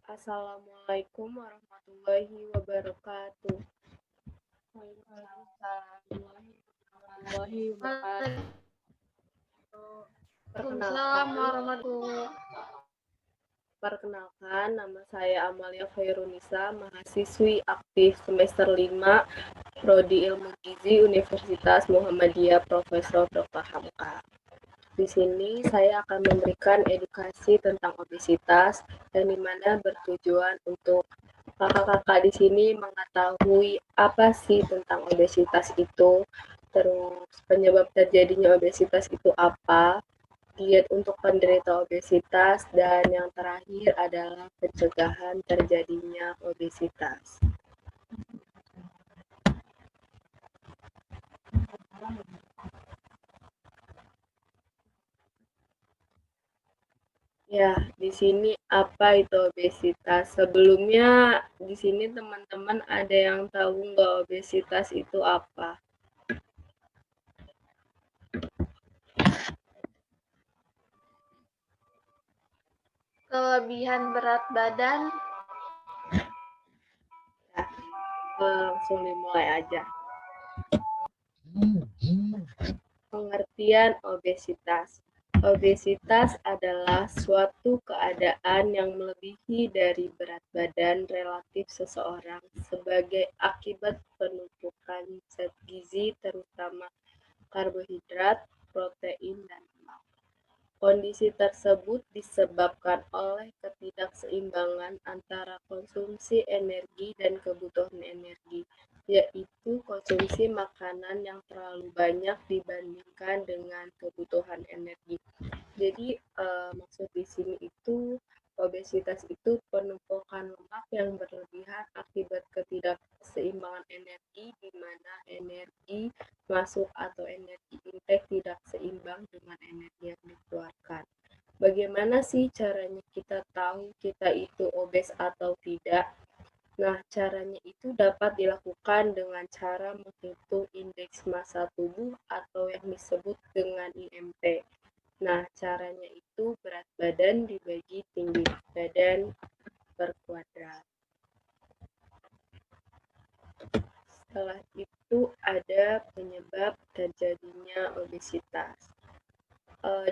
Assalamualaikum warahmatullahi wabarakatuh. Waalaikumsalam warahmatullahi wabarakatuh. Perkenalkan, Warahmatullahi. perkenalkan nama saya Amalia Khairunisa, mahasiswi aktif semester 5 Prodi Ilmu Gizi Universitas Muhammadiyah Profesor Dr. Hamka. Di sini saya akan memberikan edukasi tentang obesitas yang dimana bertujuan untuk kakak-kakak di sini mengetahui apa sih tentang obesitas itu, terus penyebab terjadinya obesitas itu apa, diet untuk penderita obesitas, dan yang terakhir adalah pencegahan terjadinya obesitas. Ya, di sini apa itu obesitas? Sebelumnya di sini teman-teman ada yang tahu nggak obesitas itu apa? Kelebihan berat badan. Ya, langsung dimulai aja. Pengertian obesitas. Obesitas adalah suatu keadaan yang melebihi dari berat badan relatif seseorang sebagai akibat penumpukan zat gizi terutama karbohidrat, protein, dan lemak. Kondisi tersebut disebabkan oleh ketidakseimbangan antara konsumsi energi dan kebutuhan energi, yaitu konsumsi makanan yang terlalu banyak dibandingkan dengan kebutuhan energi. Jadi maksud di sini itu obesitas itu penumpukan lemak yang berlebihan akibat ketidakseimbangan energi, di mana energi masuk atau energi intake tidak seimbang dengan energi yang dikeluarkan. Bagaimana sih caranya kita tahu kita itu obes atau tidak? Nah, caranya itu dapat dilakukan dengan cara menghitung indeks massa tubuh atau yang disebut dengan IMT. Nah, caranya itu berat badan dibagi tinggi badan per kuadrat. Setelah itu ada penyebab terjadinya obesitas.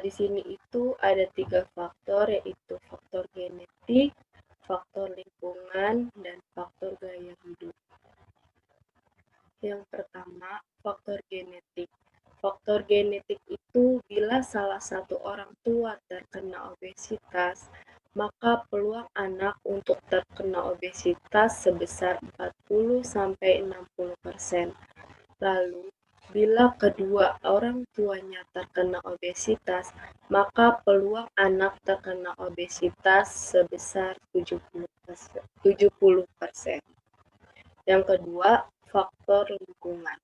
Di sini itu ada 3 faktor, yaitu faktor genetik, faktor lingkungan, dan faktor gaya hidup. Yang pertama, faktor genetik. Faktor genetik itu bila salah satu orang tua terkena obesitas, maka peluang anak untuk terkena obesitas sebesar 40-60%. Lalu, bila kedua orang tuanya terkena obesitas, maka peluang anak terkena obesitas sebesar 70%. Yang kedua, faktor lingkungan.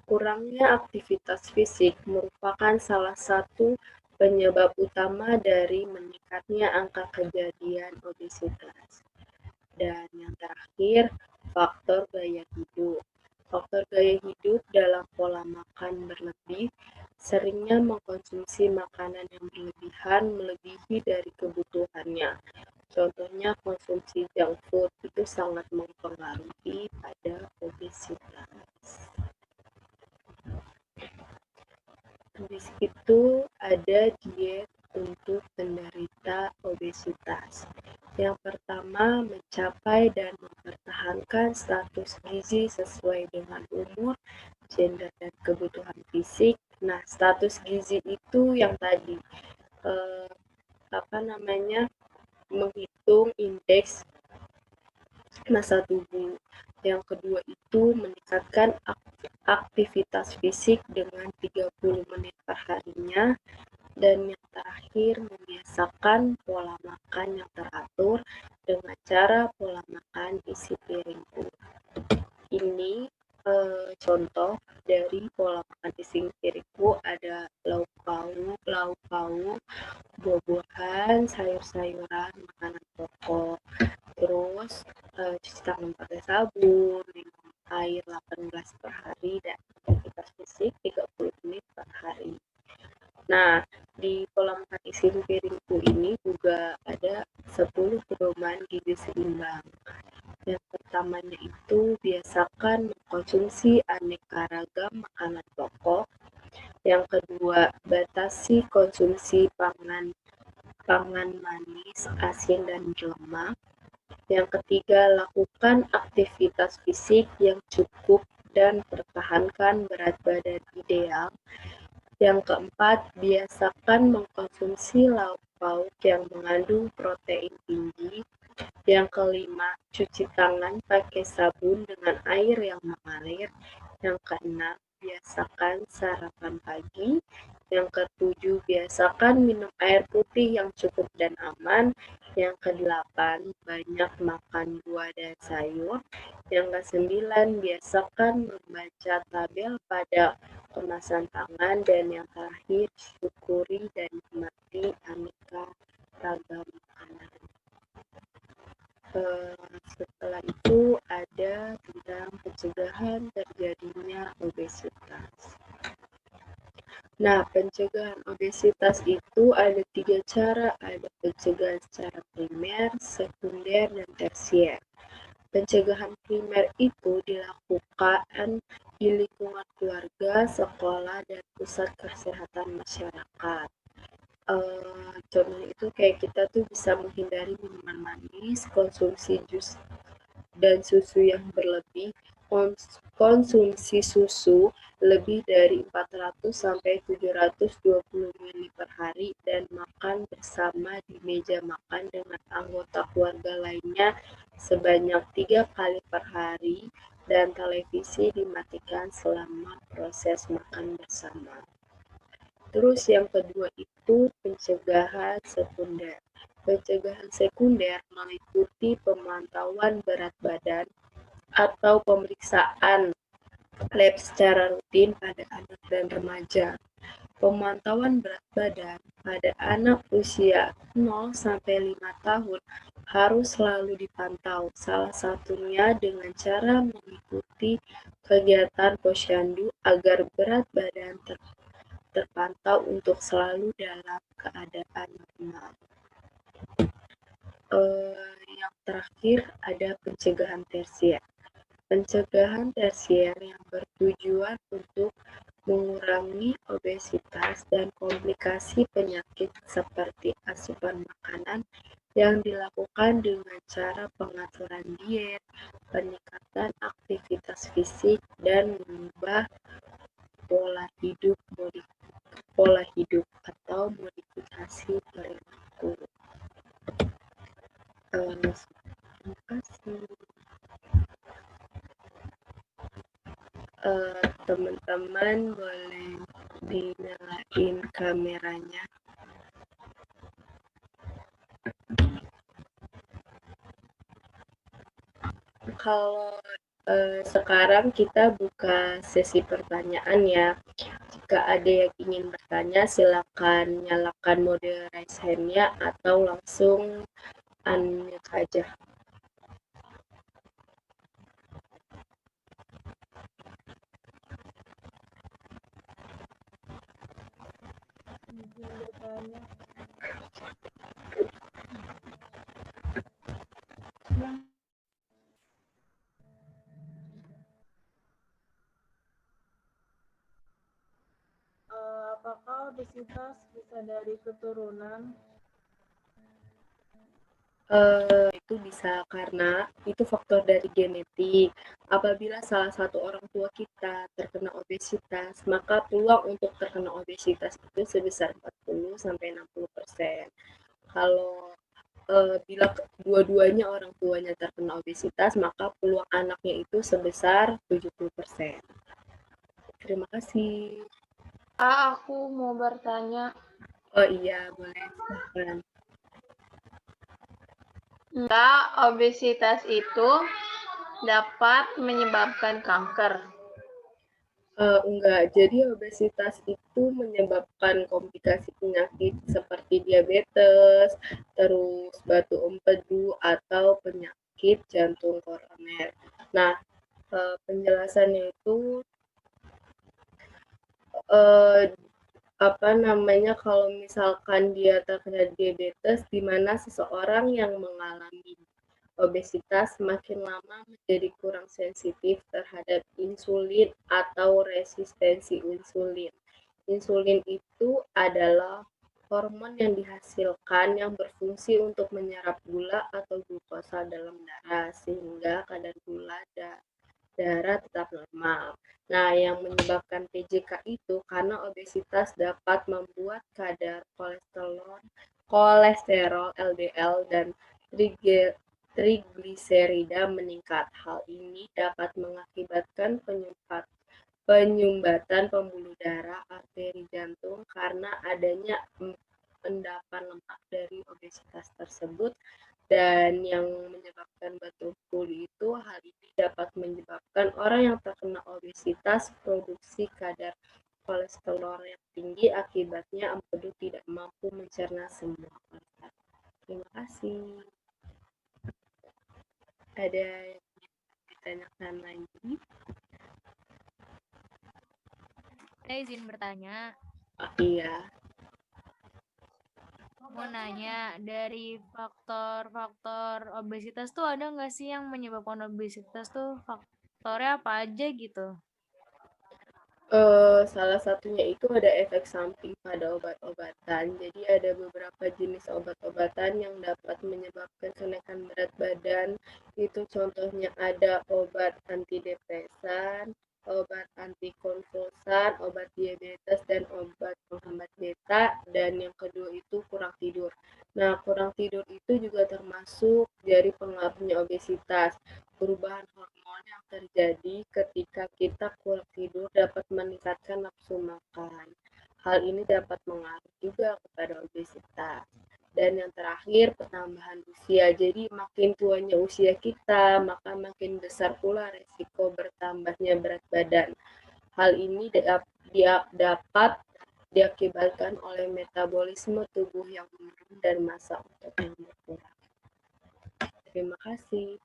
Kurangnya aktivitas fisik merupakan salah satu penyebab utama dari meningkatnya angka kejadian obesitas. Dan yang terakhir, faktor gaya hidup. Faktor gaya hidup dalam pola makan berlebih, seringnya mengkonsumsi makanan yang berlebihan melebihi dari kebutuhannya. Contohnya konsumsi junk food itu sangat mempengaruhi pada obesitas. Habis itu ada diet untuk penderita obesitas. Yang pertama, mencapai dan mempertahankan status gizi sesuai dengan umur, gender, dan kebutuhan fisik. Nah, status gizi itu yang tadi menghitung indeks massa tubuh. Yang kedua itu meningkatkan aktivitas fisik dengan 30 menit per harinya. Dan yang terakhir, membiasakan pola makan yang teratur dengan cara pola makan isi piringku. Ini contoh dari pola makan isi piringku, ada lauk pauk, buah-buahan, sayur-sayuran, makanan pokok. Terus cuci tangan pakai sabun, minum air 8 gelas per hari, dan aktivitas fisik 30 menit per hari. Nah, di pola makan isi piringku ini juga ada 10 pedoman gizi seimbang. Yang pertamanya itu biasakan mengkonsumsi aneka ragam makanan pokok. Yang kedua, batasi konsumsi pangan manis, asin, dan berlemak. Yang ketiga, lakukan aktivitas fisik yang cukup dan pertahankan berat badan ideal. Yang keempat, biasakan mengkonsumsi lauk pauk yang mengandung protein tinggi. Yang kelima, cuci tangan pakai sabun dengan air yang mengalir. Yang keenam, biasakan sarapan pagi. Yang ketujuh, biasakan minum air putih yang cukup dan aman. Yang kedelapan, banyak makan buah dan sayur. Yang kesembilan, biasakan membaca tabel pada kemasan pangan. Dan yang terakhir, syukuri dan nikmati aneka ragam makanan. Setelah itu ada tentang pencegahan terjadinya obesitas. Nah, pencegahan obesitas itu ada 3 cara, ada pencegahan secara primer, sekunder, dan tersier. Pencegahan primer itu dilakukan di lingkungan keluarga, sekolah, dan pusat kesehatan masyarakat. Contohnya itu kayak kita tuh bisa menghindari minuman manis, konsumsi jus dan susu yang berlebih, konsumsi susu lebih dari 400 sampai 720 ml per hari, dan makan bersama di meja makan dengan anggota keluarga lainnya sebanyak 3 kali per hari, dan televisi dimatikan selama proses makan bersama. Terus yang kedua itu pencegahan sekunder. Pencegahan sekunder meliputi pemantauan berat badan atau pemeriksaan lab secara rutin pada anak dan remaja. Pemantauan berat badan pada anak usia 0 sampai 5 tahun harus selalu dipantau, salah satunya dengan cara mengikuti kegiatan posyandu agar berat badan terpantau untuk selalu dalam keadaan normal. Yang terakhir ada pencegahan tersier. Pencegahan tersier yang bertujuan untuk mengurangi obesitas dan komplikasi penyakit seperti asupan makanan yang dilakukan dengan cara pengaturan diet, peningkatan aktivitas fisik, dan mengubah pola hidup atau modifikasi perilaku. Terima kasih. Teman-teman boleh dinyalain kameranya. Kalau sekarang kita buka sesi pertanyaan ya. Jika ada yang ingin bertanya, silakan nyalakan mode raise hand-nya atau langsung unmute aja. Apakah obesitas bisa dari keturunan? Itu bisa karena itu faktor dari genetik. Apabila salah satu orang tua kita terkena obesitas, maka peluang untuk terkena obesitas itu sebesar 40 sampai 60%. Kalau bila dua-duanya orang tuanya terkena obesitas, maka peluang anaknya itu sebesar 70%. Terima kasih. Aku mau bertanya. Oh iya, boleh. Silahkan. Enggak, obesitas itu dapat menyebabkan kanker. Enggak, jadi obesitas itu menyebabkan komplikasi penyakit seperti diabetes, terus batu empedu, atau penyakit jantung koroner. Nah, penjelasannya itu kalau misalkan dia terkena diabetes, di mana seseorang yang mengalami obesitas semakin lama menjadi kurang sensitif terhadap insulin atau resistensi insulin. Insulin itu adalah hormon yang dihasilkan yang berfungsi untuk menyerap gula atau glukosa dalam darah sehingga kadar gula darah tetap normal. Nah, yang menyebabkan PJK itu karena obesitas dapat membuat kadar kolesterol LDL dan trigliserida meningkat. Hal ini dapat mengakibatkan penyumbatan pembuluh darah, arteri jantung karena adanya endapan lemak dari obesitas tersebut. Dan yang menyebabkan batu puli itu, hal ini dapat menyebabkan orang yang terkena obesitas produksi kadar kolesterol yang tinggi, akibatnya empedu tidak mampu mencerna semua kolesterol. Terima kasih. Ada yang ditanyakan lagi? Saya izin bertanya. Iya. Mau nanya, dari faktor-faktor obesitas tuh ada nggak sih yang menyebabkan obesitas tuh faktornya apa aja gitu? Salah satunya itu ada efek samping pada obat-obatan. Jadi ada beberapa jenis obat-obatan yang dapat menyebabkan kenaikan berat badan. Itu contohnya ada obat antidepresan, obat antikonvulsan, obat diabetes, dan obat penghambat beta. Dan yang kedua itu kurang tidur. Nah, kurang tidur itu juga termasuk dari pengaruhnya obesitas. Perubahan hormon yang terjadi ketika kita kurang tidur dapat meningkatkan nafsu makan. Hal ini dapat mengaruh juga kepada obesitas. Dan yang terakhir, penambahan usia. Jadi makin tuanya usia kita, maka makin besar pula resiko bertambahnya berat badan. Hal ini dapat diakibatkan oleh metabolisme tubuh yang menurun dan massa otot yang berkurang. Terima kasih.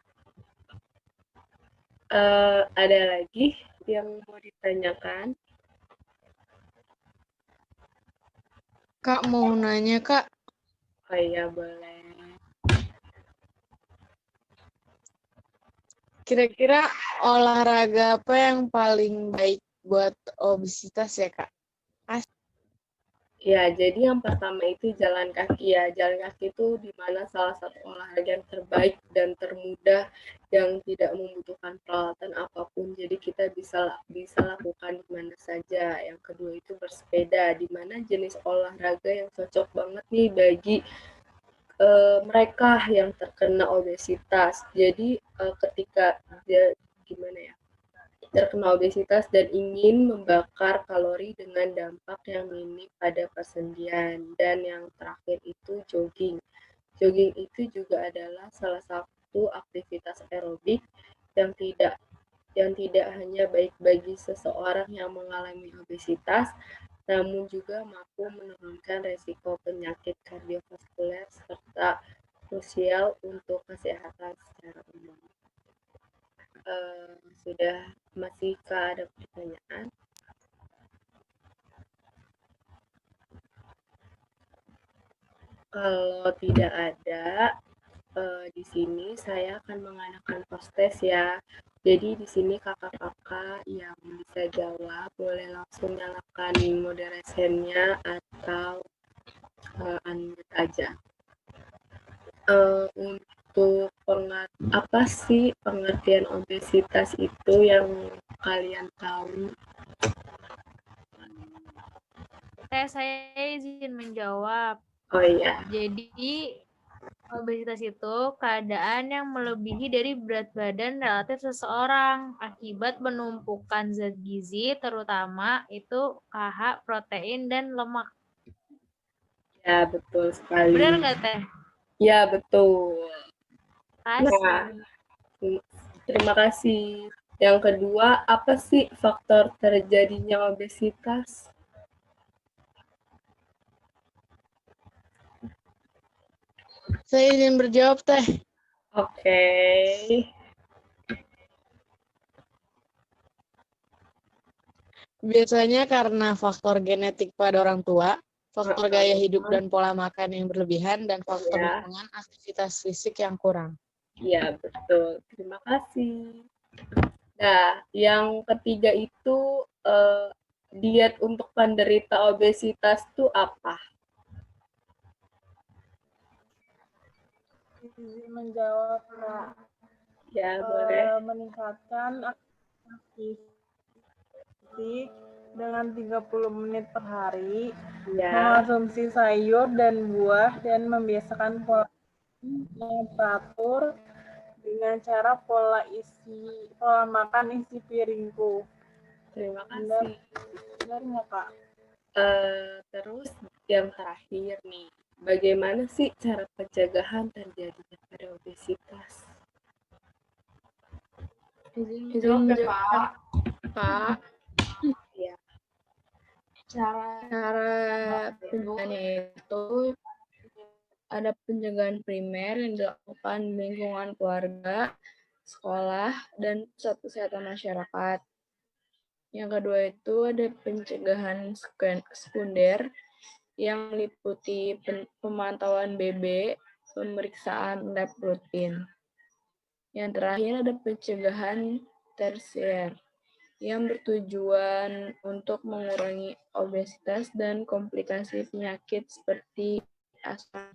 Ada lagi yang mau ditanyakan? Kak, mau nanya, Kak. Oh iya, boleh. Kira-kira olahraga apa yang paling baik buat obesitas ya, Kak? Ya, jadi yang pertama itu jalan kaki ya. Jalan kaki itu di mana salah satu olahraga yang terbaik dan termudah yang tidak membutuhkan peralatan apapun. Jadi kita bisa lakukan di mana saja. Yang kedua itu bersepeda, di mana jenis olahraga yang cocok banget nih bagi mereka yang terkena obesitas. Jadi ketika dia terkena obesitas dan ingin membakar kalori dengan dampak yang minim pada persendian. Dan yang terakhir itu jogging. Jogging itu juga adalah salah satu aktivitas aerobik yang tidak hanya baik bagi seseorang yang mengalami obesitas, namun juga mampu menurunkan resiko penyakit kardiovaskuler serta krusial untuk kesehatan secara umum. Masihkah ada pertanyaan? Kalau tidak ada, di sini saya akan mengadakan post-test ya. Jadi di sini kakak-kakak yang bisa jawab boleh langsung nyalakan moderationnya atau unmute aja. Untuk apa sih pengertian obesitas itu yang kalian tahu? Saya izin menjawab. Oh iya. Jadi obesitas itu keadaan yang melebihi dari berat badan relatif seseorang akibat penumpukan zat gizi, terutama itu KH, protein, dan lemak. Ya, betul sekali. Benar nggak, Teh? Ya, betul. Kasih. Nah, terima kasih. Yang kedua, apa sih faktor terjadinya obesitas? Saya izin berjawab, Teh. Oke. Biasanya karena faktor genetik pada orang tua, faktor gaya hidup dan pola makan yang berlebihan, dan faktor Ya, lingkungan aktivitas fisik yang kurang. ya betul. Terima kasih. Nah, yang ketiga itu diet untuk penderita obesitas itu apa? Izin menjawab, Kak. Ya, boleh. Meningkatkan aktivitas fisik dengan 30 menit per hari, Ya, mengonsumsi sayur dan buah, dan membiasakan pola yang teratur dengan cara pola makan isi piringku. terima Benar, kasih. benar nggak, Kak? Terus yang terakhir nih, bagaimana sih cara pencegahan terjadinya pada obesitas? Izin menjawab, Pak. Ya, Cara pencegahannya itu ada pencegahan primer yang dilakukan di lingkungan keluarga, sekolah, dan pusat kesehatan masyarakat. Yang kedua itu ada pencegahan sekunder yang meliputi pemantauan BB, pemeriksaan lab rutin. Yang terakhir ada pencegahan tersier yang bertujuan untuk mengurangi obesitas dan komplikasi penyakit seperti asma.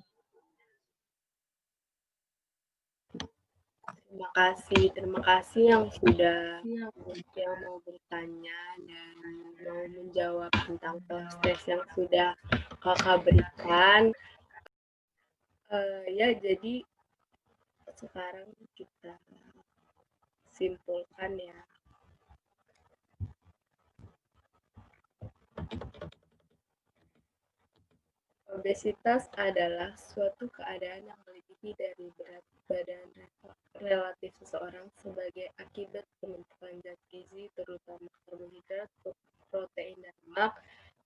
terima kasih yang sudah yang mau bertanya dan mau menjawab tentang tes yang sudah kakak berikan. Ya, jadi sekarang kita simpulkan ya. Obesitas adalah suatu keadaan yang melebihi dari berat badan relatif seseorang sebagai akibat penumpukan zat gizi, terutama karbohidrat, protein, dan lemak.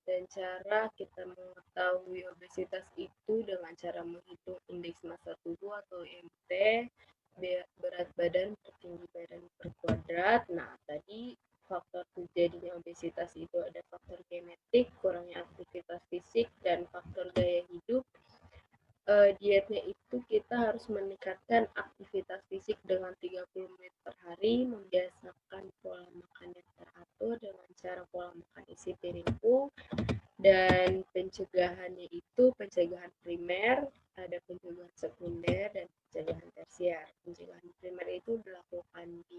Dan cara kita mengetahui obesitas itu dengan cara menghitung indeks massa tubuh atau IMT, berat badan per tinggi badan per kuadrat. Nah, tadi faktor terjadinya obesitas itu ada faktor genetik, kurangnya aktivitas fisik, dan faktor gaya hidup. Dietnya itu kita harus meningkatkan aktivitas fisik dengan 30 menit per hari, membiasakan pola makan yang teratur dengan cara pola makan isi piringku, dan pencegahannya itu pencegahan primer, ada pencegahan sekunder, dan pencegahan tersier. Pencegahan primer itu dilakukan di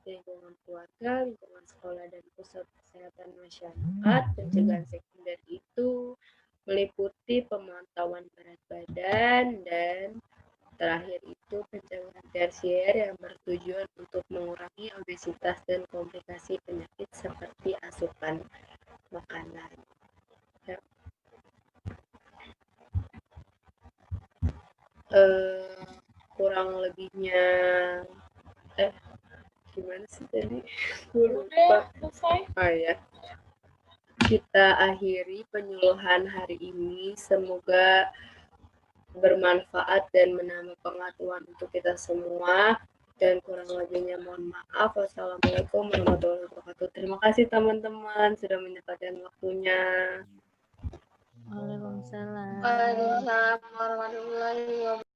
lingkungan keluarga, lingkungan sekolah, dan pusat kesehatan masyarakat. Pencegahan sekunder itu meliputi pemantauan berat badan, dan terakhir itu pencegahan tersier yang bertujuan untuk mengurangi obesitas dan komplikasi penyakit seperti asupan makanan. Ya. Kurang lebihnya gimana sih tadi? Lupa. Oh ya. Kita akhiri penyuluhan hari ini. Semoga bermanfaat dan menambah pengetahuan untuk kita semua. Dan kurang lebihnya mohon maaf. Wassalamualaikum warahmatullahi wabarakatuh. Terima kasih teman-teman sudah menyempatkan waktunya. Waalaikumsalam. Waalaikumsalam warahmatullahi wabarakatuh.